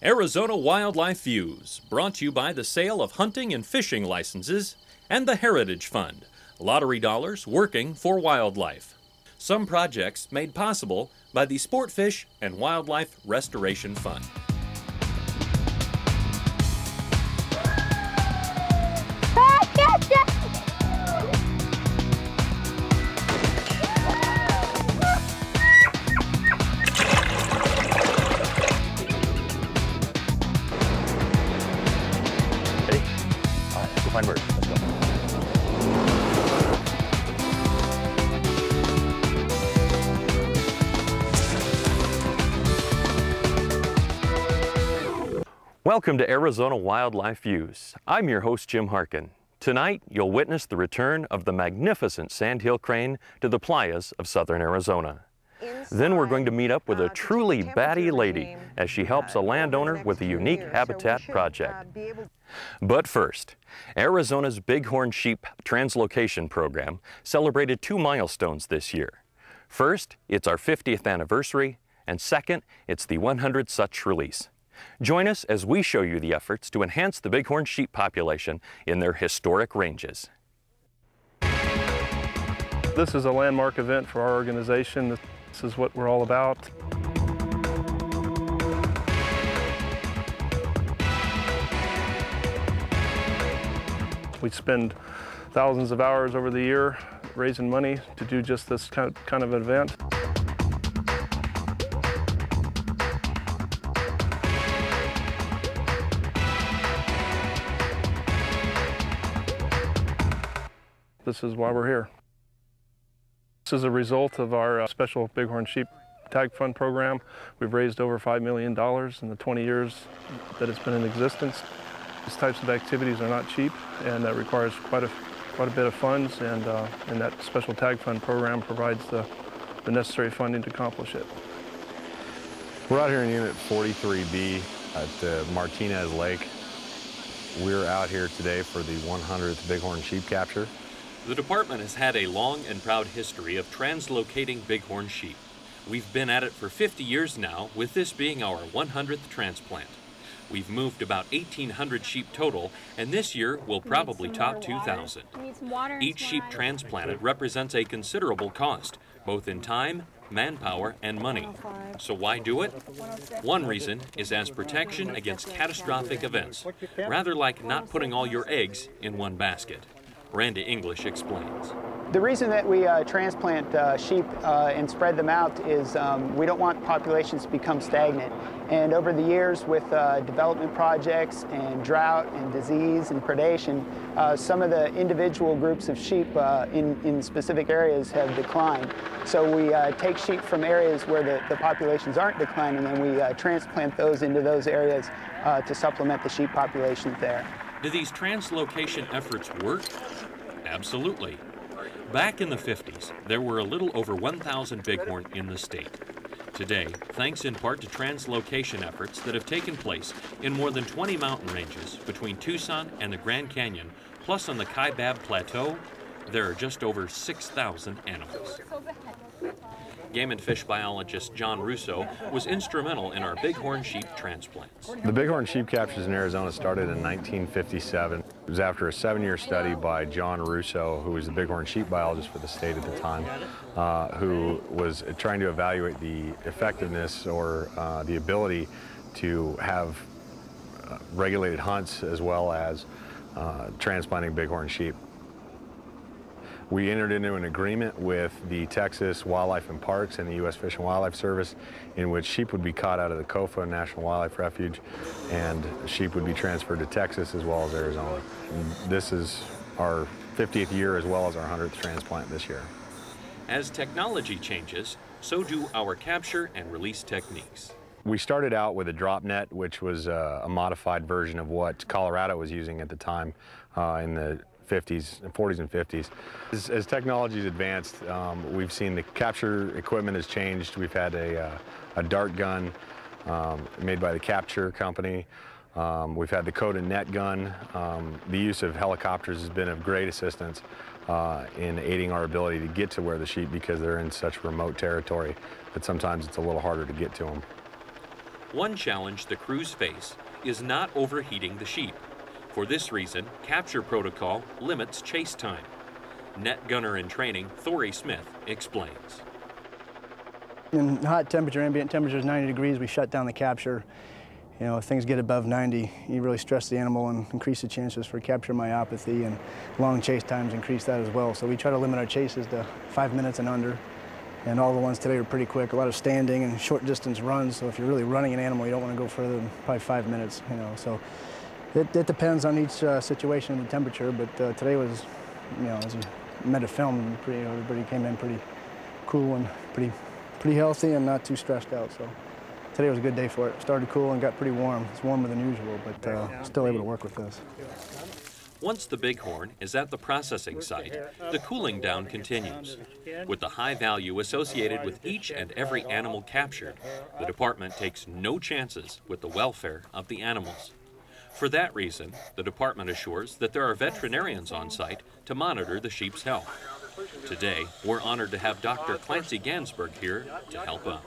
Arizona Wildlife Views, brought to you by the sale of hunting and fishing licenses and the Heritage Fund, lottery dollars working for wildlife. Some projects made possible by the Sportfish and Wildlife Restoration Fund. Find birds. Let's go. Welcome to Arizona Wildlife Views. I'm your host, Jim Harkin. Tonight, you'll witness the return of the magnificent sandhill crane to the playas of southern Arizona. Then we're going to meet up with a truly batty lady as she helps a landowner with a unique habitat project. But first, Arizona's Bighorn Sheep Translocation Program celebrated 2 milestones this year. First, it's our 50th anniversary, and second, it's the 100th such release. Join us as we show you the efforts to enhance the bighorn sheep population in their historic ranges. This is a landmark event for our organization. This is what we're all about. We spend thousands of hours over the year raising money to do just this kind of event. This is why we're here. This is a result of our special Bighorn Sheep Tag Fund program. We've raised over $5 million in the 20 years that it's been in existence. These types of activities are not cheap, and that requires quite a bit of funds, and that special Tag Fund program provides the necessary funding to accomplish it. We're out here in Unit 43B at the Martinez Lake. We're out here today for the 100th bighorn sheep capture. The department has had a long and proud history of translocating bighorn sheep. We've been at it for 50 years now, with this being our 100th transplant. We've moved about 1,800 sheep total, and this year we'll probably top 2,000. Each sheep transplanted represents a considerable cost, both in time, manpower, and money. So why do it? One reason is as protection against catastrophic events, rather like not putting all your eggs in one basket. Randy English explains. The reason that we transplant sheep and spread them out is we don't want populations to become stagnant. And over the years, with development projects and drought and disease and predation, some of the individual groups of sheep in specific areas have declined. So we take sheep from areas where the populations aren't declining, and we transplant those into those areas to supplement the sheep populations there. Do these translocation efforts work? Absolutely. Back in the 50s, there were a little over 1,000 bighorn in the state. Today, thanks in part to translocation efforts that have taken place in more than 20 mountain ranges between Tucson and the Grand Canyon, plus on the Kaibab Plateau, there are just over 6,000 animals. Game and fish biologist John Russo was instrumental in our bighorn sheep transplants. The bighorn sheep captures in Arizona started in 1957. It was after a 7-year study by John Russo, who was the bighorn sheep biologist for the state at the time, who was trying to evaluate the effectiveness or the ability to have regulated hunts as well as transplanting bighorn sheep. We entered into an agreement with the Texas Wildlife and Parks and the U.S. Fish and Wildlife Service, in which sheep would be caught out of the Kofa National Wildlife Refuge, and sheep would be transferred to Texas as well as Arizona. And this is our 50th year as well as our 100th transplant this year. As technology changes, so do our capture and release techniques. We started out with a drop net, which was a modified version of what Colorado was using at the time in the 40s and 50s. As technology's advanced, we've seen the capture equipment has changed. We've had a dart gun made by the capture company. We've had the coated net gun. The use of helicopters has been of great assistance in aiding our ability to get to where the sheep, because they're in such remote territory that sometimes it's a little harder to get to them. One challenge the crews face is not overheating the sheep. For this reason, capture protocol limits chase time. Net gunner in training, Thory Smith, explains. In hot temperature, ambient temperature is 90 degrees, we shut down the capture. You know, if things get above 90, you really stress the animal and increase the chances for capture myopathy, and long chase times increase that as well. So we try to limit our chases to 5 minutes and under. And all the ones today are pretty quick, a lot of standing and short distance runs. So if you're really running an animal, you don't want to go further than probably 5 minutes, you know. So it depends on each situation and the temperature, but today was, you know, as you met a film, everybody came in pretty cool and pretty healthy and not too stressed out. So today was a good day for it. Started cool and got pretty warm. It's warmer than usual, but still able to work with this. Once the bighorn is at the processing site, the cooling down continues. With the high value associated with each and every animal captured, the department takes no chances with the welfare of the animals. For that reason, the department assures that there are veterinarians on site to monitor the sheep's health. Today, we're honored to have Dr. Clancy Gansberg here to help out.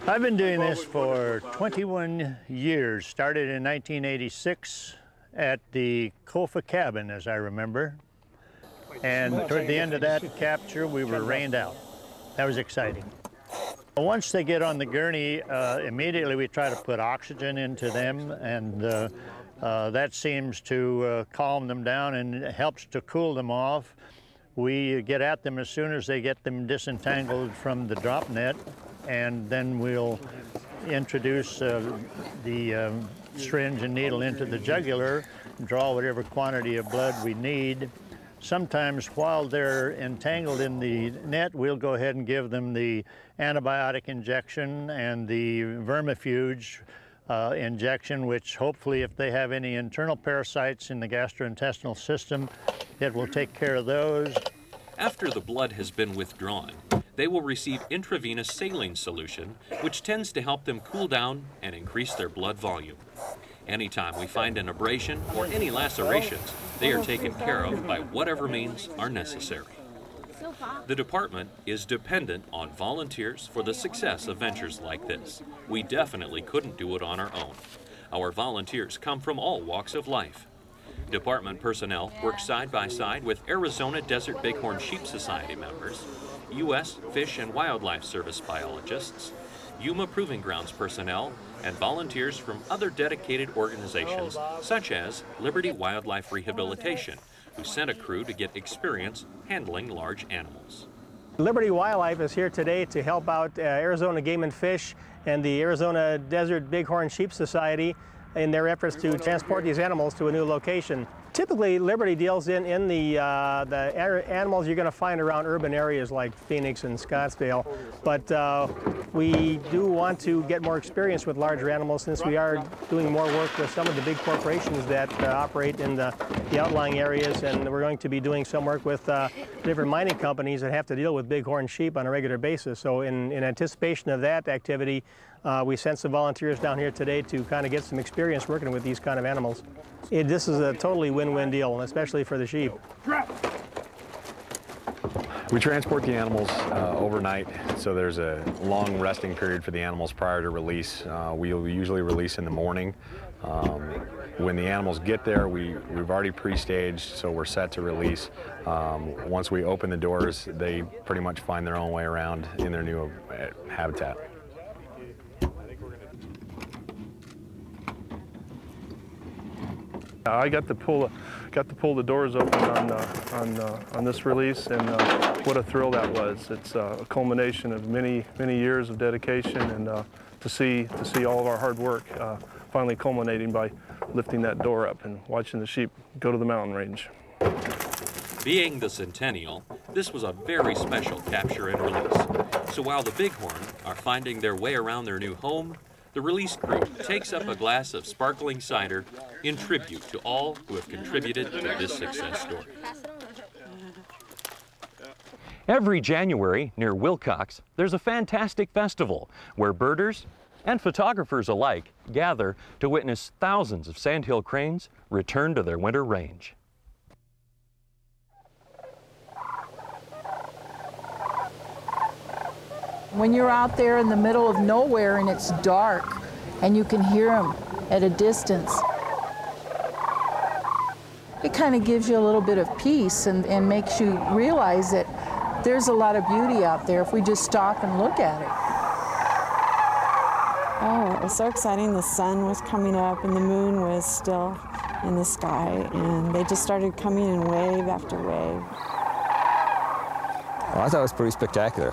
I've been doing this for 21 years, started in 1986 at the Kofa cabin, as I remember. And toward the end of that capture, we were rained out. That was exciting. Once they get on the gurney, immediately we try to put oxygen into them, and that seems to calm them down and helps to cool them off. We get at them as soon as they get them disentangled from the drop net, and then we'll introduce the syringe and needle into the jugular, draw whatever quantity of blood we need. Sometimes while they're entangled in the net, we'll go ahead and give them the antibiotic injection and the vermifuge injection, which hopefully, if they have any internal parasites in the gastrointestinal system, it will take care of those. After the blood has been withdrawn, they will receive intravenous saline solution, which tends to help them cool down and increase their blood volume. Anytime we find an abrasion or any lacerations, they are taken care of by whatever means are necessary. The department is dependent on volunteers for the success of ventures like this. We definitely couldn't do it on our own. Our volunteers come from all walks of life. Department personnel work side by side with Arizona Desert Bighorn Sheep Society members, U.S. Fish and Wildlife Service biologists, Yuma Proving Grounds personnel, and volunteers from other dedicated organizations such as Liberty Wildlife Rehabilitation, who sent a crew to get experience handling large animals. Liberty Wildlife is here today to help out Arizona Game and Fish and the Arizona Desert Bighorn Sheep Society in their efforts to transport these animals to a new location. Typically, Liberty deals in the animals you're going to find around urban areas like Phoenix and Scottsdale, but we do want to get more experience with larger animals since we are doing more work with some of the big corporations that operate in the outlying areas, and we're going to be doing some work with different mining companies that have to deal with bighorn sheep on a regular basis. So in anticipation of that activity, we sent some volunteers down here today to kind of get some experience working with these kind of animals. This is a totally win-win deal, especially for the sheep. We transport the animals overnight, so there's a long resting period for the animals prior to release. We'll usually release in the morning. When the animals get there, we've already pre-staged, so we're set to release. Once we open the doors, they pretty much find their own way around in their new habitat. I got to pull the doors open on this release, and what a thrill that was! It's a culmination of many years of dedication, and to see all of our hard work finally culminating by lifting that door up and watching the sheep go to the mountain range. Being the centennial, this was a very special capture and release. So while the bighorn are finding their way around their new home, the release crew takes up a glass of sparkling cider in tribute to all who have contributed to this success story. Every January near Wilcox, there's a fantastic festival where birders and photographers alike gather to witness thousands of sandhill cranes return to their winter range. When you're out there in the middle of nowhere and it's dark, and you can hear them at a distance. It kind of gives you a little bit of peace and makes you realize that there's a lot of beauty out there if we just stop and look at it. Oh, it was so exciting. The sun was coming up and the moon was still in the sky, and they just started coming in wave after wave. Well, I thought it was pretty spectacular.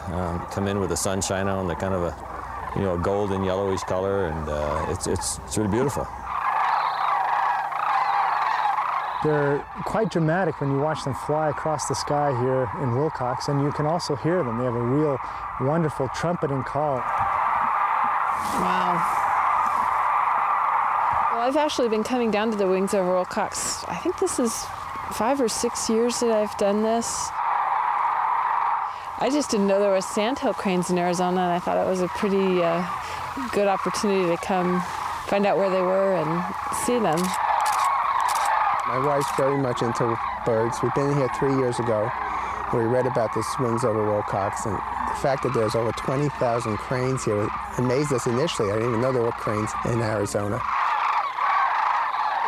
Come in with the sunshine on, the kind of a, you know, a golden yellowish color, and it's really beautiful. They're quite dramatic when you watch them fly across the sky here in Wilcox, and you can also hear them. They have a real wonderful trumpeting call. Wow. Well, I've actually been coming down to the Wings over Wilcox. I think this is 5 or 6 years that I've done this. I just didn't know there were sandhill cranes in Arizona, and I thought it was a pretty good opportunity to come find out where they were and see them. My wife's very much into birds. We've been here 3 years ago where we read about the Wings over Wilcox, and the fact that there's over 20,000 cranes here amazed us initially. I didn't even know there were cranes in Arizona.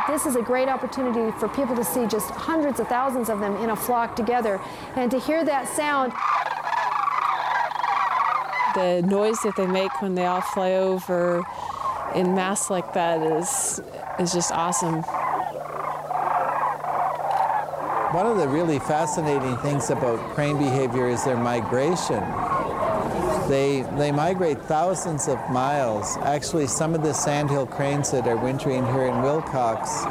This is a great opportunity for people to see just hundreds of thousands of them in a flock together, and to hear that sound. The noise that they make when they all fly over in mass like that is just awesome. One of the really fascinating things about crane behavior is their migration. They migrate thousands of miles. Actually, some of the sandhill cranes that are wintering here in Wilcox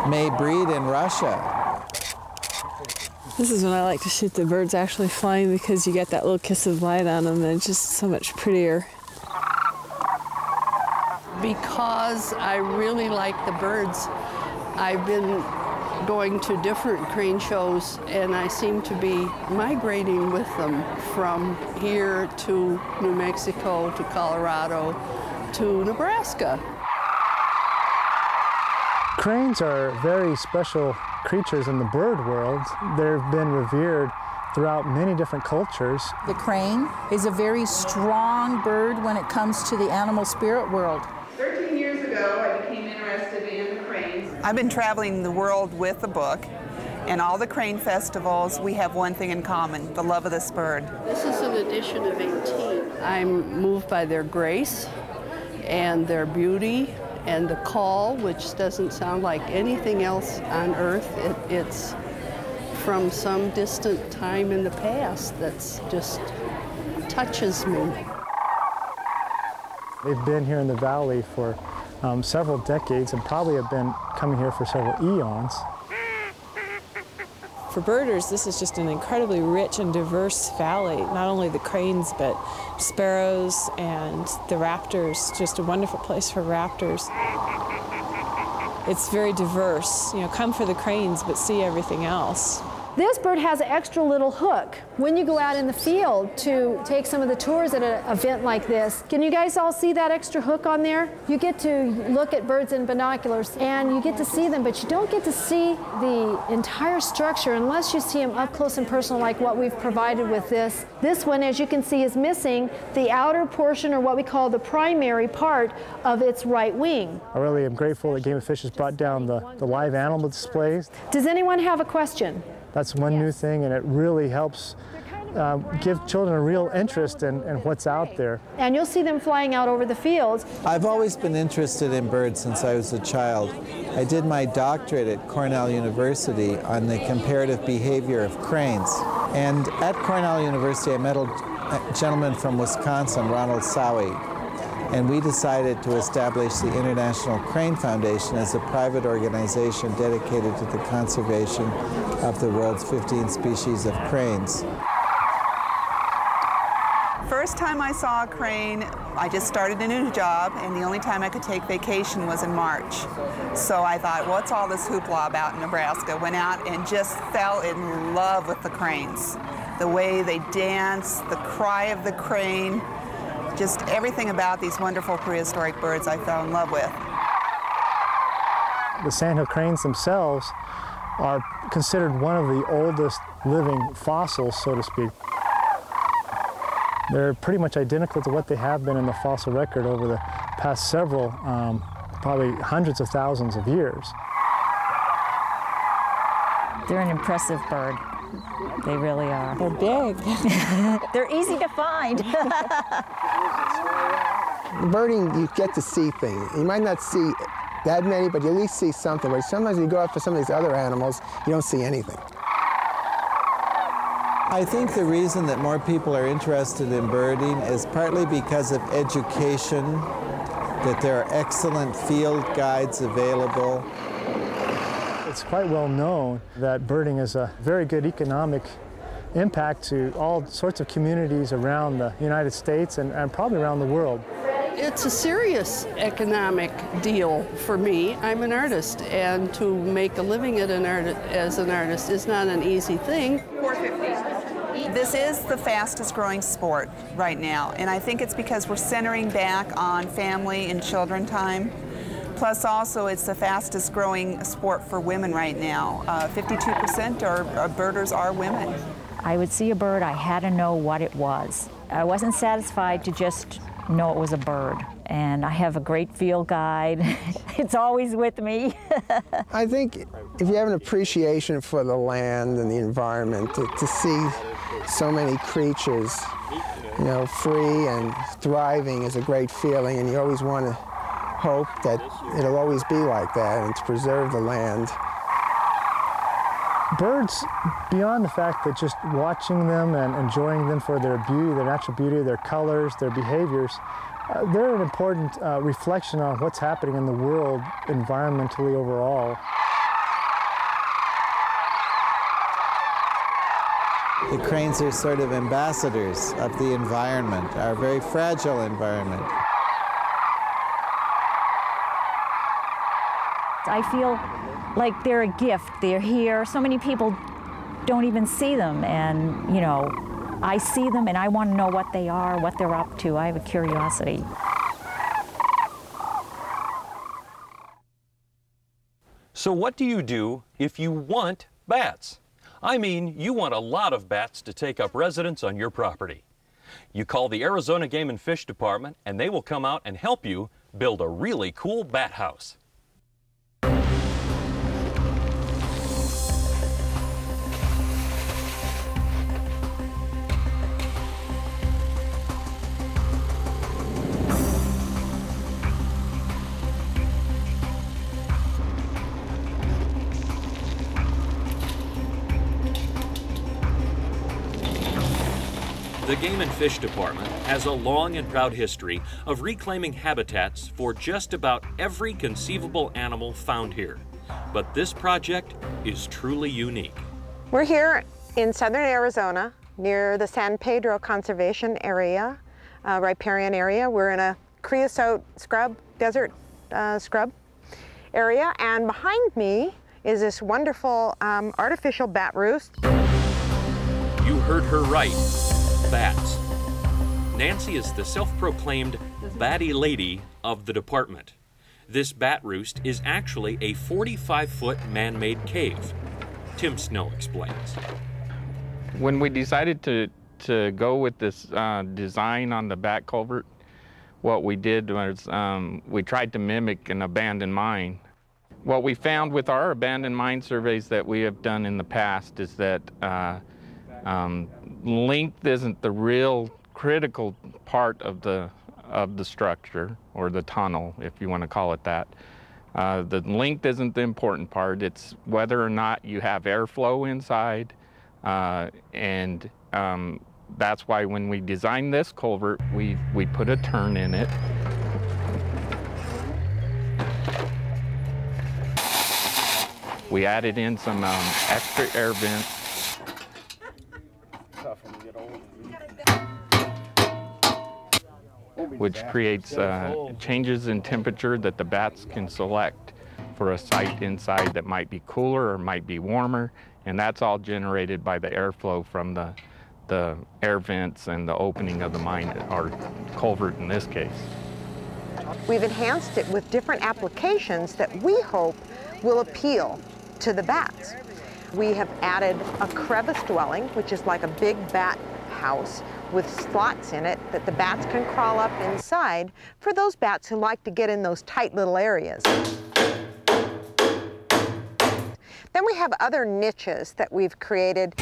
may breed in Russia. This is when I like to shoot the birds actually flying, because you get that little kiss of light on them, and it's just so much prettier. Because I really like the birds, I've been going to different crane shows, and I seem to be migrating with them from here to New Mexico, to Colorado, to Nebraska. Cranes are very special creatures in the bird world. They've been revered throughout many different cultures. The crane is a very strong bird when it comes to the animal spirit world. 13 years ago, I became interested in the cranes. I've been traveling the world with the book, and all the crane festivals, we have one thing in common, the love of this bird. This is an edition of 18. I'm moved by their grace and their beauty and the call, which doesn't sound like anything else on earth. It's from some distant time in the past that's just touches me. They've been here in the valley for several decades and probably have been coming here for several eons. For birders, this is just an incredibly rich and diverse valley. Not only the cranes, but sparrows and the raptors, just a wonderful place for raptors. It's very diverse. You know, come for the cranes, but see everything else. This bird has an extra little hook. When you go out in the field to take some of the tours at an event like this, can you guys all see that extra hook on there? You get to look at birds in binoculars and you get to see them, but you don't get to see the entire structure unless you see them up close and personal like what we've provided with this. This one, as you can see, is missing the outer portion, or what we call the primary part of its right wing. I really am grateful that Game and Fish has brought down the live animal displays. Does anyone have a question? That's one new thing, and it really helps give children a real interest in what's out there. And you'll see them flying out over the fields. I've always been interested in birds since I was a child. I did my doctorate at Cornell University on the comparative behavior of cranes. And at Cornell University, I met a gentleman from Wisconsin, Ronald Sowie. And we decided to establish the International Crane Foundation as a private organization dedicated to the conservation of the world's 15 species of cranes. First time I saw a crane, I just started a new job, and the only time I could take vacation was in March. So I thought, what's all this hoopla about in Nebraska? Went out and just fell in love with the cranes. The way they dance, the cry of the crane, just everything about these wonderful prehistoric birds I fell in love with. The sandhill cranes themselves are considered one of the oldest living fossils, so to speak. They're pretty much identical to what they have been in the fossil record over the past several, probably hundreds of thousands of years. They're an impressive bird. They really are. They're big. They're easy to find. Birding, you get to see things. You might not see that many, but you at least see something. But sometimes you go out for some of these other animals, you don't see anything. I think the reason that more people are interested in birding is partly because of education, that there are excellent field guides available. It's quite well known that birding is a very good economic impact to all sorts of communities around the United States and probably around the world. It's a serious economic deal for me. I'm an artist, and to make a living as an artist is not an easy thing. This is the fastest growing sport right now, and I think it's because we're centering back on family and children time. Plus also it's the fastest growing sport for women right now. 52% of birders are women. I would see a bird, I had to know what it was. I wasn't satisfied to just know it was a bird. And I have a great field guide. It's always with me. I think if you have an appreciation for the land and the environment, to see so many creatures, you know, free and thriving is a great feeling, and you always want to hope that it'll always be like that and to preserve the land. Birds, beyond the fact that just watching them and enjoying them for their beauty, their natural beauty, their colors, their behaviors, they're an important reflection on what's happening in the world environmentally overall. The cranes are sort of ambassadors of the environment, our very fragile environment. I feel like they're a gift. They're here. So many people don't even see them, and you know, I see them and I want to know what they are, what they're up to. I have a curiosity. So what do you do if you want bats? I mean, you want a lot of bats to take up residence on your property. You call the Arizona Game and Fish Department and they will come out and help you build a really cool bat house. The Game and Fish Department has a long and proud history of reclaiming habitats for just about every conceivable animal found here. But this project is truly unique. We're here in southern Arizona near the San Pedro Conservation Area, riparian area. We're in a creosote scrub, desert scrub area, and behind me is this wonderful artificial bat roost. You heard her right. Bats. Nancy is the self-proclaimed batty lady of the department. This bat roost is actually a 45-foot man-made cave. Tim Snow explains. When we decided to go with this design on the bat culvert, what we did was we tried to mimic an abandoned mine. What we found with our abandoned mine surveys that we have done in the past is that length isn't the real critical part of the structure, or the tunnel, if you want to call it that. The length isn't the important part. It's whether or not you have airflow inside, and that's why when we designed this culvert, we put a turn in it. We added in some extra air vents. Which creates changes in temperature that the bats can select for a site inside that might be cooler or might be warmer, and that's all generated by the airflow from the air vents and the opening of the mine, or culvert in this case. We've enhanced it with different applications that we hope will appeal to the bats. We have added a crevice dwelling, which is like a big bat house with slots in it that the bats can crawl up inside for those bats who like to get in those tight little areas. Then we have other niches that we've created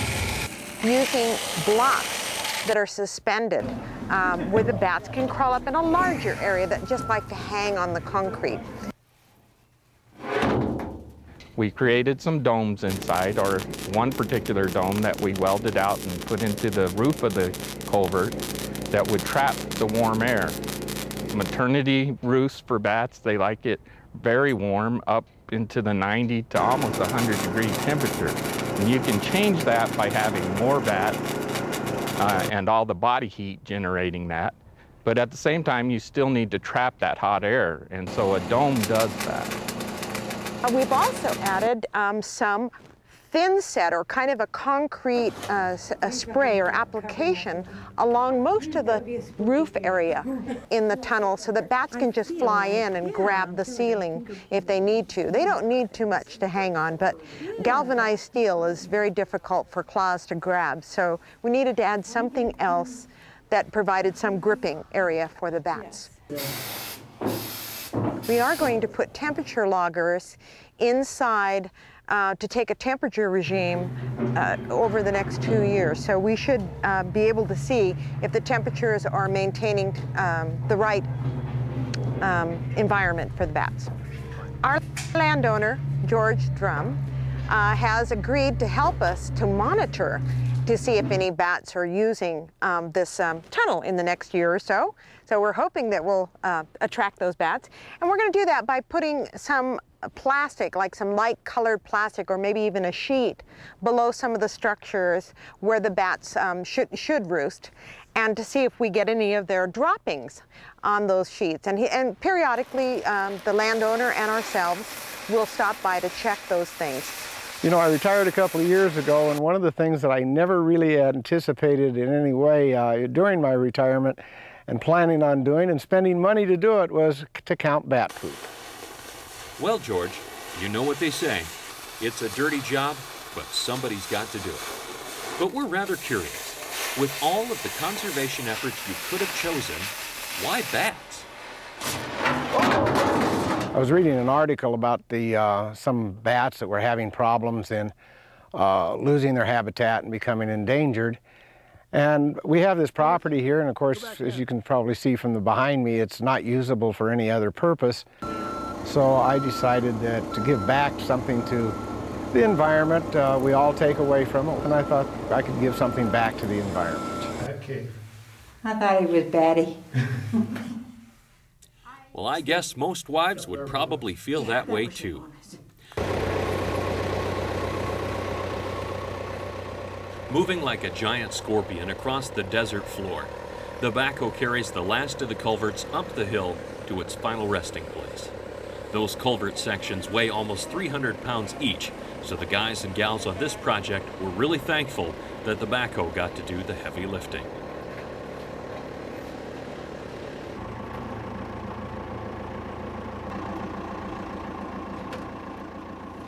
using blocks that are suspended where the bats can crawl up in a larger area that just like to hang on the concrete. We created some domes inside, or one particular dome that we welded out and put into the roof of the culvert that would trap the warm air. Maternity roosts for bats, they like it very warm, up into the 90 to almost 100-degree temperature. And you can change that by having more bats and all the body heat generating that. But at the same time, you still need to trap that hot air, and so a dome does that. We've also added some thin set, or kind of a concrete a spray or application along most of the roof area in the tunnel so that bats can just fly in and grab the ceiling if they need to. They don't need too much to hang on, but galvanized steel is very difficult for claws to grab, so we needed to add something else that provided some gripping area for the bats. We are going to put temperature loggers inside to take a temperature regime over the next 2 years. So we should be able to see if the temperatures are maintaining the right environment for the bats. Our landowner, George Drum, has agreed to help us to monitor to see if any bats are using this tunnel in the next year or so. So we're hoping that we'll attract those bats. And we're going to do that by putting some plastic, like some light colored plastic, or maybe even a sheet below some of the structures where the bats should roost, and to see if we get any of their droppings on those sheets. And periodically, the landowner and ourselves will stop by to check those things. You know, I retired a couple of years ago, and one of the things that I never really anticipated in any way during my retirement and planning on doing and spending money to do it was to count bat poop. Well, George, you know what they say. It's a dirty job, but somebody's got to do it. But we're rather curious. With all of the conservation efforts you could have chosen, why bats? I was reading an article about some bats that were having problems in losing their habitat and becoming endangered. And we have this property here, and of course, as you can probably see from the behind me, it's not usable for any other purpose. So I decided that to give back something to the environment, we all take away from it, and I thought I could give something back to the environment. Okay. I thought he was batty. Well, I guess most wives would probably feel that way too. Moving like a giant scorpion across the desert floor, the backhoe carries the last of the culverts up the hill to its final resting place. Those culvert sections weigh almost 300 pounds each, so the guys and gals on this project were really thankful that the backhoe got to do the heavy lifting.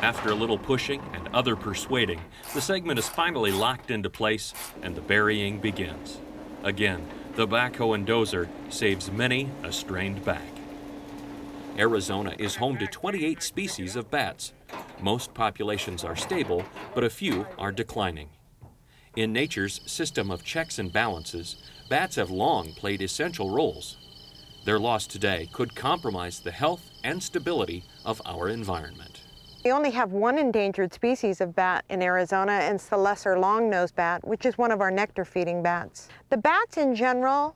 After a little pushing and other persuading, the segment is finally locked into place and the burying begins. Again, the backhoe and dozer saves many a strained back. Arizona is home to 28 species of bats. Most populations are stable, but a few are declining. In nature's system of checks and balances, bats have long played essential roles. Their loss today could compromise the health and stability of our environment. We only have one endangered species of bat in Arizona, and it's the lesser long-nosed bat, which is one of our nectar-feeding bats. The bats in general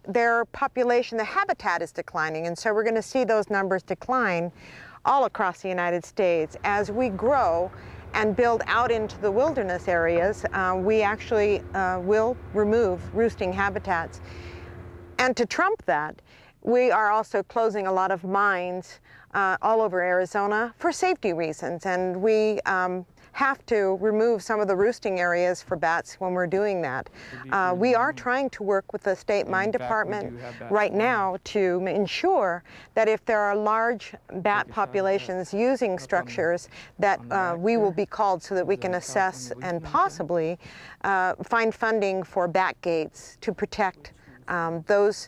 their population, the habitat is declining, and so we're going to see those numbers decline all across the United States. As we grow and build out into the wilderness areas, we actually will remove roosting habitats. And to trump that, we are also closing a lot of mines all over Arizona for safety reasons, and we have to remove some of the roosting areas for bats when we're doing that. We are trying to work with the state mine department right now to ensure that if there are large bat populations using structures, that we will be called so that we can assess and possibly find funding for bat gates to protect those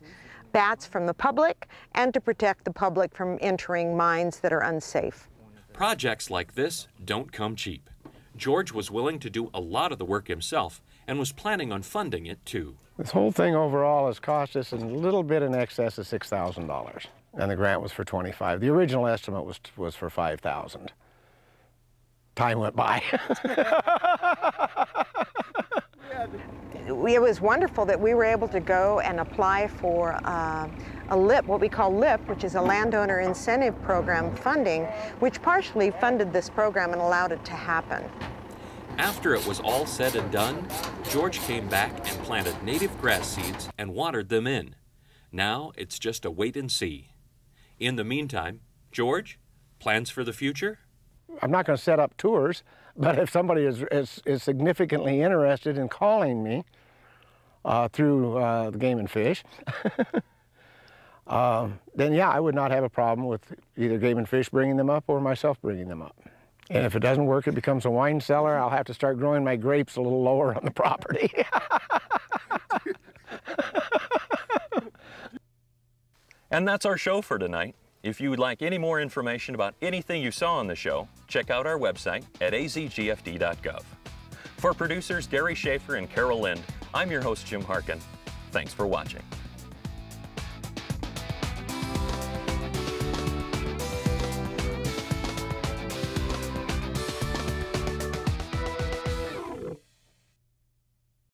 bats from the public and to protect the public from entering mines that are unsafe. Projects like this don't come cheap. George was willing to do a lot of the work himself and was planning on funding it too. This whole thing overall has cost us a little bit in excess of $6,000, and the grant was for $25,000. The original estimate was for $5,000. Time went by. It was wonderful that we were able to go and apply for a LIP, what we call LIP, which is a landowner incentive program funding, which partially funded this program and allowed it to happen. After it was all said and done, George came back and planted native grass seeds and watered them in. Now it's just a wait and see. In the meantime, George, plans for the future? I'm not going to set up tours, but if somebody is significantly interested in calling me through the Game and Fish, then yeah, I would not have a problem with either Game and Fish bringing them up or myself bringing them up. And if it doesn't work, it becomes a wine cellar. I'll have to start growing my grapes a little lower on the property. And that's our show for tonight. If you would like any more information about anything you saw on the show, check out our website at azgfd.gov. For producers Gary Schaefer and Carol Lind, I'm your host, Jim Harkin. Thanks for watching.